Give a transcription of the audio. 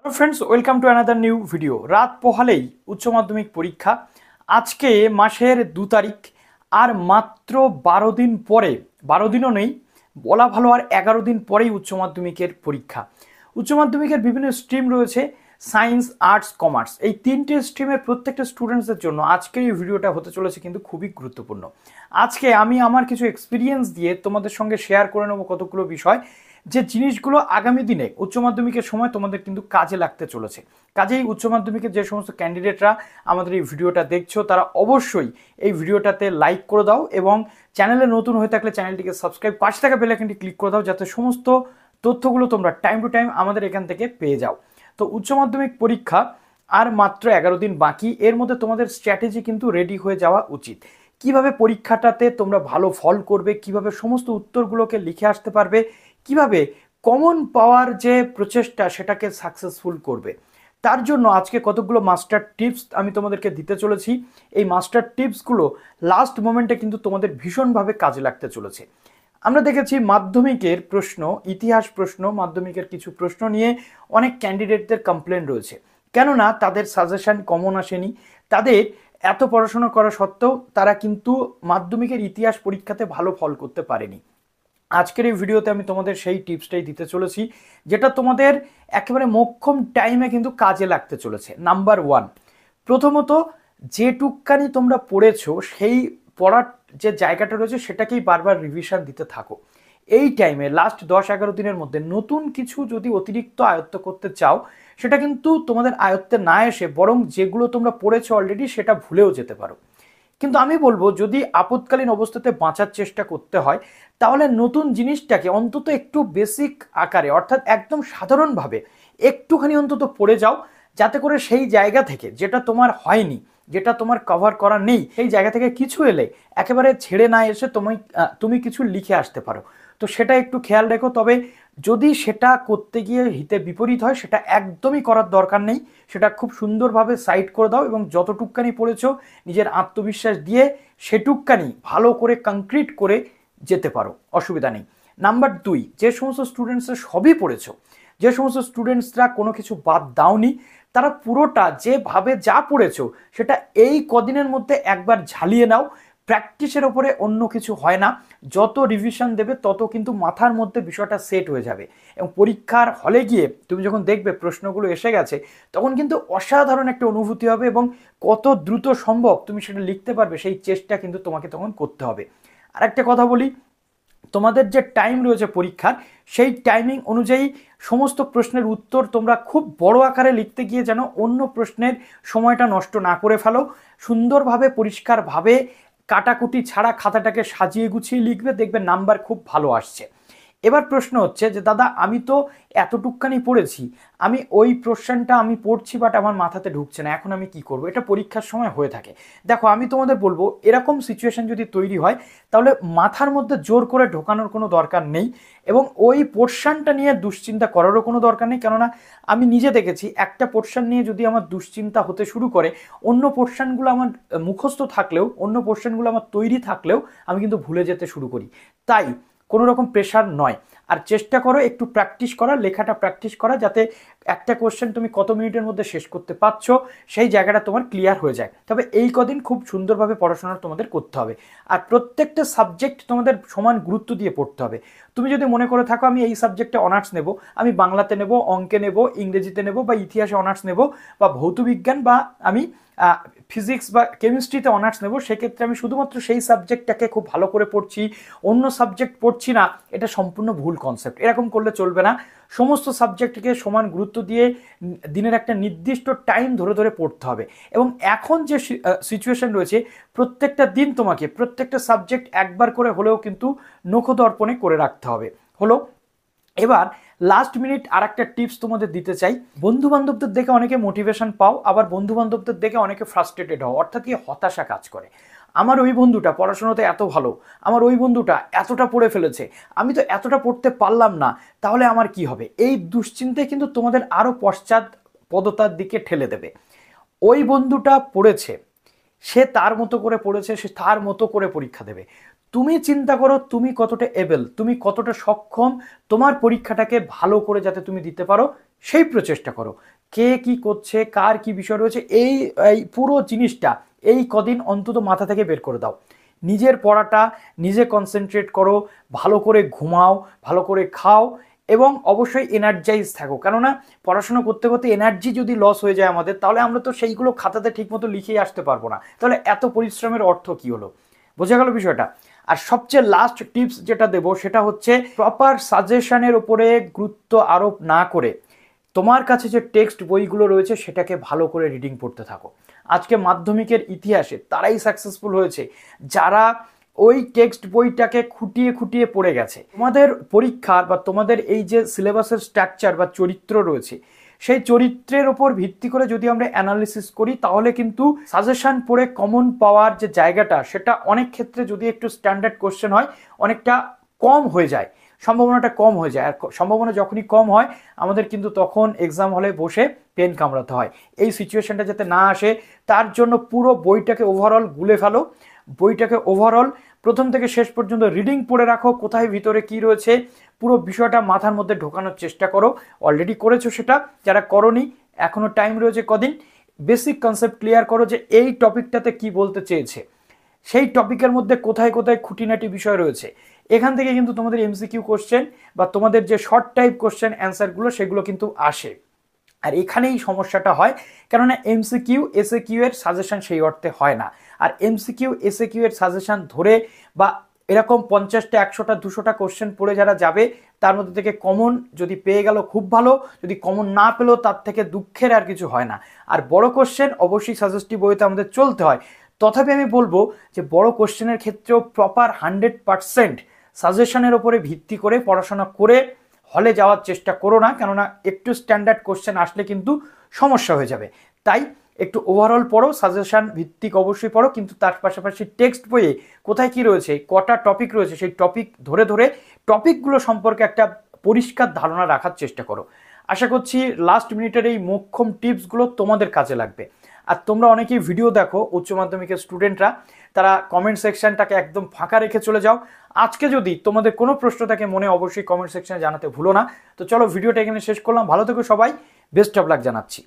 Hello friends, welcome to another new video. রাত পোহালেই উচ্চ মাধ্যমিক পরীক্ষা। আজকে মাসের 2 তারিখ, আর মাত্র 12 দিন পরে, 12 দিনও নেই বলা ভালো, আর 11 দিন পরেই উচ্চ মাধ্যমিকের পরীক্ষা। উচ্চ মাধ্যমিকের বিভিন্ন স্ট্রিম রয়েছে, সায়েন্স, আর্টস, কমার্স। এই তিনটে স্ট্রিমের প্রত্যেকটা স্টুডেন্টসদের জন্য আজকের এই ভিডিওটা হতে চলেছে কিন্তু খুবই গুরুত্বপূর্ণ। আজকে আমি আমার কিছু এক্সপিরিয়েন্স দিয়ে তোমাদের সঙ্গে শেয়ার করে নেবো কতগুলো বিষয়, যে জিনিসগুলো আগামী দিনে উচ্চ মাধ্যমিকের সময় তোমাদের কিন্তু কাজে লাগতে চলেছে। কাজেই উচ্চ মাধ্যমিকের যে সমস্ত ক্যান্ডিডেটরা আমাদের এই ভিডিওটা দেখছো, তারা অবশ্যই এই ভিডিওটাতে লাইক করে দাও এবং চ্যানেলে নতুন হয়ে থাকলে চ্যানেলটিকে সাবস্ক্রাইব, পাশে থাকা বেল আইকনটি ক্লিক করে দাও, যাতে সমস্ত তথ্যগুলো তোমরা টাইম টু টাইম আমাদের এখান থেকে পেয়ে যাও। তো উচ্চ মাধ্যমিক পরীক্ষা আর মাত্র 11 দিন বাকি। এর মধ্যে তোমাদের স্ট্র্যাটেজি কিন্তু রেডি হয়ে যাওয়া উচিত। কিভাবে পরীক্ষাটাতে তোমরা ভালো ফল করবে, কিভাবে সমস্ত উত্তরগুলোকে লিখে আসতে পারবে, কিভাবে কমন পাওয়ার যে প্রচেষ্টা সেটাকে সাকসেসফুল করবে, তার জন্য আজকে কতগুলো মাস্টার টিপস আমি তোমাদেরকে দিতে চলেছি। এই মাস্টার টিপসগুলো লাস্ট মোমেন্টে কিন্তু তোমাদের ভীষণভাবে কাজে লাগতে চলেছে। আমরা দেখেছি মাধ্যমিকের প্রশ্ন, ইতিহাস প্রশ্ন, মাধ্যমিকের কিছু প্রশ্ন নিয়ে অনেক ক্যান্ডিডেটদের কমপ্লেন রয়েছে, কেননা তাদের সাজেশন কমন আসেনি। তাদের এত পড়াশোনা করা সত্ত্বেও তারা কিন্তু মাধ্যমিকের ইতিহাস পরীক্ষাতে ভালো ফল করতে পারেনি। আজকের এই ভিডিওতে আমি তোমাদের সেই টিপসটাই দিতে চলেছি, যেটা তোমাদের একেবারে মোক্ষম টাইমে কিন্তু কাজে লাগতে চলেছে। নাম্বার 1, প্রথমত যেটুকখানি তোমরা পড়েছো সেই পড়ার যে জায়গাটা রয়েছে সেটাকেই বারবার রিভিশন দিতে থাকো। এই টাইমে লাস্ট 10-11 দিনের মধ্যে নতুন কিছু যদি অতিরিক্ত আয়ত্ত করতে চাও, সেটা কিন্তু তোমাদের আয়ত্তে না এসে বরং যেগুলো তোমরা পড়েছো অলরেডি সেটা ভুলেও যেতে পারো। কিন্তু আমি বলবো, যদি আপৎকালীন অবস্থাতে বাঁচার চেষ্টা করতে হয়, তাহলে নতুন জিনিসটাকে অন্তত একটু বেসিক আকারে, অর্থাৎ একদম সাধারণভাবে একটুখানি অন্তত পড়ে যাও, যাতে করে সেই জায়গা থেকে যেটা তোমার হয়নি, যেটা তোমার কভার করা নেই, সেই জায়গা থেকে কিছু এলে একেবারে ছেড়ে না এসে তুমি কিছু লিখে আসতে পারো। তো সেটা একটু খেয়াল রেখো। তবে যদি সেটা করতে গিয়ে হিতে বিপরীত হয়, সেটা একদমই করার দরকার নেই। সেটা খুব সুন্দরভাবে সাইড করে দাও এবং যতটুকখানি পড়েছো নিজের আত্মবিশ্বাস দিয়ে সেটুকখানি ভালো করে কংক্রিট করে যেতে পারো, অসুবিধা নেই। নাম্বার 2, যে সমস্ত স্টুডেন্টসরা সবই পড়েছো, যে সমস্ত স্টুডেন্টসরা কোনো কিছু বাদ দাওনি, তারা পুরোটা যেভাবে যা পড়েছো সেটা এই কদিনের মধ্যে একবার ঝালিয়ে নাও। প্র্যাকটিসের ওপরে অন্য কিছু হয় না। যত রিভিশন দেবে তত কিন্তু মাথার মধ্যে বিষয়টা সেট হয়ে যাবে, এবং পরীক্ষার হলে গিয়ে তুমি যখন দেখবে প্রশ্নগুলো এসে গেছে, তখন কিন্তু অসাধারণ একটা অনুভূতি হবে, এবং কত দ্রুত সম্ভব তুমি সেটা লিখতে পারবে সেই চেষ্টা কিন্তু তোমাকে তখন করতে হবে। আর একটা কথা বলি, তোমাদের যে টাইম রয়েছে পরীক্ষার, সেই টাইমিং অনুযায়ী সমস্ত প্রশ্নের উত্তর তোমরা খুব বড় আকারে লিখতে গিয়ে যেন অন্য প্রশ্নের সময়টা নষ্ট না করে ফেলো। সুন্দরভাবে পরিষ্কারভাবে কাটাকুটি ছাড়া খাতাটাকে সাজিয়ে গুছিয়ে লিখবে, দেখবে নাম্বার খুব ভালো আসছে। এবার প্রশ্ন হচ্ছে যে দাদা, আমি তো এতটুকখানি পড়েছি, আমি ওই প্রশ্নটা আমি পড়ছি বাট আমার মাথাতে ঢুকছে না, এখন আমি কি করব? এটা পরীক্ষার সময় হয়ে থাকে। দেখো, আমি তোমাদের বলবো, এরকম সিচুয়েশন যদি তৈরি হয়, তাহলে মাথার মধ্যে জোর করে ঢোকানোর কোনো দরকার নেই, এবং ওই পোর্শনটা নিয়ে দুশ্চিন্তা করারও কোনো দরকার নেই। কেননা আমি নিজে দেখেছি, একটা পোর্শন নিয়ে যদি আমার দুশ্চিন্তা হতে শুরু করে, অন্য পোর্শনগুলো আমার মুখস্থ থাকলেও, অন্য পোর্শনগুলো আমার তৈরি থাকলেও আমি কিন্তু ভুলে যেতে শুরু করি। তাই কোনো রকম প্রেশার নয়। আর চেষ্টা করো একটু প্র্যাকটিস করা, লেখাটা প্র্যাকটিস করা, যাতে একটা কোশ্চেন তুমি কত মিনিটের মধ্যে শেষ করতে পারছো সেই জায়গাটা তোমার ক্লিয়ার হয়ে যায়। তবে এই কদিন খুব সুন্দরভাবে পড়াশোনা তোমাদের করতে হবে, আর প্রত্যেকটা সাবজেক্ট তোমাদের সমান গুরুত্ব দিয়ে পড়তে হবে। তুমি যদি মনে করে থাকো আমি এই সাবজেক্টে অনার্স নেব, আমি বাংলাতে নেব, অঙ্কে নেব, ইংরেজিতে নেব, বা ইতিহাসে অনার্স নেব, বা ভৌতবিজ্ঞান, বা আমি ফিজিক্স বা কেমিস্ট্রিতে অনার্স নেব, সেক্ষেত্রে আমি শুধুমাত্র সেই সাবজেক্টটাকে খুব ভালো করে পড়ছি, অন্য সাবজেক্ট পড়ছি না, এটা সম্পূর্ণ ভুল কনসেপ্ট। এরকম করলে চলবে না। সমস্ত সাবজেক্টকে সমান গুরুত্ব দিয়ে দিনের একটা নির্দিষ্ট টাইম ধরে ধরে পড়তে হবে। এবং এখন যে সিচুয়েশন রয়েছে, প্রত্যেকটা দিন তোমাকে প্রত্যেকটা সাবজেক্ট একবার করে হলেও কিন্তু নখদর্পণে করে রাখতে হবে। হলো। এবার লাস্ট মিনিট আর একটা টিপস তোমাদের দিতে চাই। বন্ধু বান্ধবদের দেখে অনেকে মোটিভেশন পাও, আবার বন্ধু বান্ধবদের দেখে অনেকে ফ্রাস্ট্রেটেড হও, অর্থাৎ কি হতাশা কাজ করে। আমার ওই বন্ধুটা পড়াশোনাতে এত ভালো, আমার ওই বন্ধুটা এতটা পড়ে ফেলেছে, আমি তো এতটা পড়তে পারলাম না, তাহলে আমার কি হবে? এই দুশ্চিন্তায় কিন্তু তোমাদের আরও পশ্চাৎ পদতার দিকে ঠেলে দেবে। ওই বন্ধুটা পড়েছে, সে তার মতো করে পড়েছে, সে তার মতো করে পরীক্ষা দেবে। তুমি চিন্তা করো তুমি কতটা এবেল, তুমি কতটা সক্ষম তোমার পরীক্ষাটাকে ভালো করে যাতে তুমি দিতে পারো, সেই প্রচেষ্টা করো। কে কি করছে, কার কি বিষয় রয়েছে, এই এই পুরো জিনিসটা এই কদিন অন্তত মাথা থেকে বের করে দাও। নিজের পড়াটা নিজে কনসেন্ট্রেট করো, ভালো করে ঘুমাও, ভালো করে খাও এবং অবশ্যই এনার্জাইজ থাকো। কেননা পড়াশোনা করতে করতে এনার্জি যদি লস হয়ে যায় আমাদের, তাহলে আমরা তো সেইগুলো খাতাতে ঠিকমতো লিখেই আসতে পারবো না। তাহলে এত পরিশ্রমের অর্থ কি হলো? বোঝা গেল বিষয়টা? আর সবচেয়ে লাস্ট টিপস যেটা দেবো সেটা হচ্ছে প্রপার সাজেশনের উপরে গুরুত্ব আরোপ না করে তোমার কাছে যে টেক্সট বইগুলো রয়েছে সেটাকে ভালো করে রিডিং পড়তে থাকো। আজকে মাধ্যমিকের ইতিহাসে তারাই সাকসেসফুল হয়েছে যারা ওই টেক্সট বইটাকে খুঁটিয়ে খুঁটিয়ে পড়ে গেছে। তোমাদের পরীক্ষার বা তোমাদের এই যে সিলেবাসের স্ট্রাকচার বা চরিত্র রয়েছে, সেই চরিত্রের ওপর ভিত্তি করে যদি আমরা অ্যানালিসিস করি, তাহলে কিন্তু সাজেশন পড়ে কমন পাওয়ার যে জায়গাটা, সেটা অনেক ক্ষেত্রে যদি একটু স্ট্যান্ডার্ড কোশ্চেন হয় অনেকটা কম হয়ে যায়, সম্ভাবনাটা কম হয়ে যায়। আর সম্ভাবনা যখনই কম হয় আমাদের কিন্তু তখন এক্সাম হলে বসে পেন কামড়াতে হয়। এই সিচুয়েশনটা যাতে না আসে তার জন্য পুরো বইটাকে ওভারঅল গুলে ফেলো। বইটাকে ওভারঅল প্রথম থেকে শেষ পর্যন্ত রিডিং পড়ে রাখো, কোথায় ভিতরে কি রয়েছে পুরো বিষয়টা মাথার মধ্যে ঢোকানোর চেষ্টা করো। অলরেডি করেছো সেটা, যারা করোনি এখনো টাইম রয়েছে কদিন, বেসিক কনসেপ্ট ক্লিয়ার করো যে এই টপিকটাতে কি বলতে চেয়েছে, সেই টপিকের মধ্যে কোথায় কোথায় খুঁটিনাটি বিষয় রয়েছে। এখান থেকে কিন্তু তোমাদের এমসিকিউ কোশ্চেন বা তোমাদের যে শর্ট টাইপ কোশ্চেন অ্যান্সারগুলো সেগুলো কিন্তু আসে। আর এখানেই সমস্যাটা হয়, কেননা এমসিকিউ এসএকিউ এর সাজেশন সেই অর্থে হয় না। আর এমসিকিউ এসএকিউ এর সাজেশন ধরে বা এরকম 50টা 100টা 200টা কোশ্চেন পড়ে যারা যাবে, তার মধ্যে থেকে কমন যদি পেয়ে গেল খুব ভালো, যদি কমন না পেলেও তার থেকে দুঃখের আর কিছু হয় না। আর বড় কোশ্চেন অবশ্যই সাজেস্টিভ বইতে আমাদের চলতে হয়। তথাপি আমি বলবো যে বড় কোশ্চেনের ক্ষেত্রেও প্রপার 100% সাজেশনের ওপরে ভিত্তি করে পড়াশোনা করে হলে যাওয়ার চেষ্টা করো না, কেননা একটু স্ট্যান্ডার্ড কোশ্চেন আসলে কিন্তু সমস্যা হয়ে যাবে। তাই একটু ওভারঅল পড়ো, সাজেশন ভিত্তিক অবশ্যই পড়ো, কিন্তু তার পাশাপাশি টেক্সট বইয়ে কোথায় কি রয়েছে, কটা টপিক রয়েছে, সেই টপিক ধরে ধরে টপিকগুলো সম্পর্কে একটা পরিষ্কার ধারণা রাখার চেষ্টা করো। আশা করছি লাস্ট মিনিটের এই মোক্ষম টিপসগুলো তোমাদের কাজে লাগবে। আর তোমরা অনেকেই ভিডিও দেখো উচ্চ মাধ্যমিকের স্টুডেন্টরা, তারা কমেন্ট সেকশনটাকে একদম ফাঁকা রেখে চলে যাও। আজকে যদি তোমাদের কোনো প্রশ্ন থাকে মনে, অবশ্যই কমেন্ট সেকশনে জানাতে ভুলো না। তো চলো ভিডিওটা এখানে শেষ করলাম, ভালো থেকো সবাই, বেস্ট অফ লাক জানাচ্ছি।